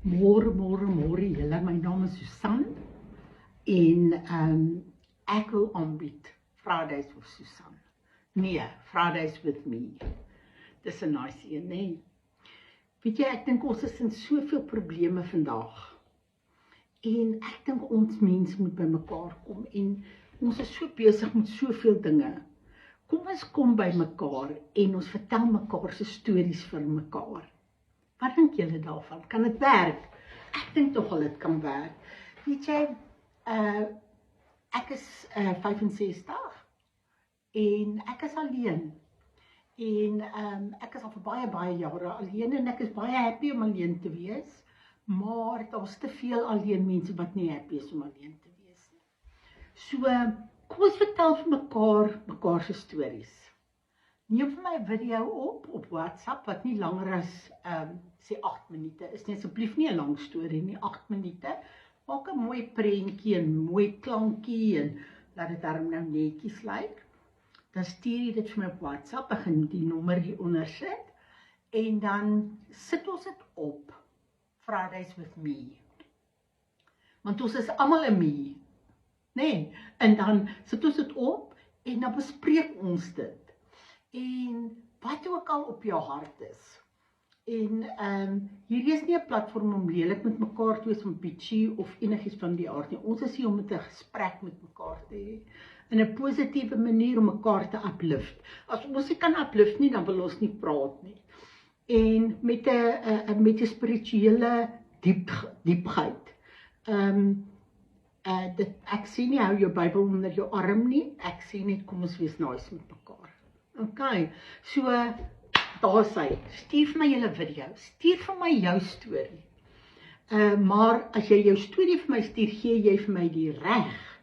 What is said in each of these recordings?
Môre julle, my naam is Susan en ek wil aanbied Fridays with Susan. Nee, Fridays with me. Dis 'n nice een, nee. Weet jy, ek dink ons is in soveel probleme vandag. En ek dink ons mense moet by mekaar kom en ons is so besig met soveel dinge. Kom ons kom by mekaar en ons vertel mekaar se stories vir mekaar. Wat dink julle daarvan? Kan dit werk? Ek dink tog al dit kan werk. Weet jy, ek is 65 en ek is alleen. En ek is al vir baie jare alleen en ek is baie happy om alleen te wees. Maar daar's te veel alleen mense wat nie happy is om alleen te wees nie. So, kom ons vertel vir mekaar se stories. Neem vir my 'n video op WhatsApp wat nie langer as sê 8 minute is nie. Asseblief nie 'n lang storie nie, 8 minute. Maak 'n mooi prentjie en mooi klankie en laat dit daarom nou netjies lyk. Dan stuur jy dit vir my op WhatsApp, ek gaan die nommer hieronder sit en dan sit ons dit op Fridays with me. Want ons is almal 'n me. Nee, en dan sit ons dit op en dan bespreek ons dit. En wat ook al op jou hart is. En hierdie is nie 'n platform om lelik met mekaar te wees van bitchy of enigiets van die aard nie. Ons is hier om met 'n gesprek met mekaar te hê. In 'n positiewe manier om mekaar te uplift. As ons nie kan uplift nie, dan wil ons nie praat nie. En met 'n spirituele diepheid. Ek sê nie hou jou Bybel onder jou arm nie. Ek sê net kom ons wees nice met mekaar. Okay, so daar sy. Stuur vir my julle video. Stuur vir my jou storie. Maar as jy jou storie vir my stuur, gee jy vir my die reg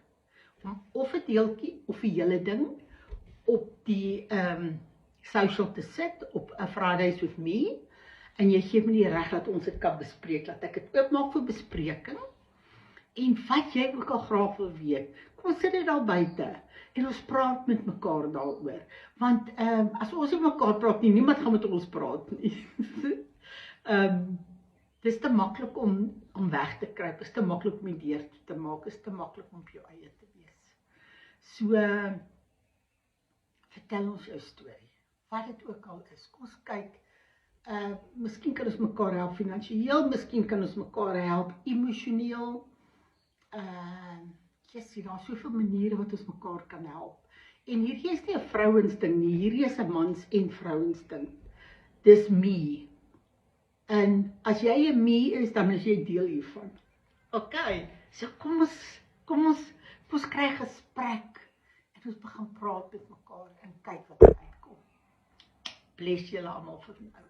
of 'n deeltjie of 'n hele ding op die social te sit op 'n Fridays with me en jy gee my die reg dat ons dit kan bespreek, dat ek dit oopmaak vir bespreking en wat jy ook al graag wil weet. Kom sit dit daar buite en ons praat met mekaar daaroor. Want as ons met mekaar praat nie, niemand gaan met ons praat nie. Dis te maklik om weg te kruip, is te maklik om die deur te maak, is te maklik om op jou eie te wees. So, vertel ons jou storie, wat dit ook al is. Kom ons kyk, miskien kan ons mekaar help finansiëel, miskien kan ons mekaar help emosioneel. Daar is soveel maniere wat ons mekaar kan help. En hierdie is nie 'n vrouensding nie, hierdie is 'n mans en vrouensding. Dis me. En as jy 'n me is, dan is jy deel hiervan. Okay, so kom ons kry gesprek en ons begin praat met mekaar en kyk wat uitkom. Bless julle almal vir nou.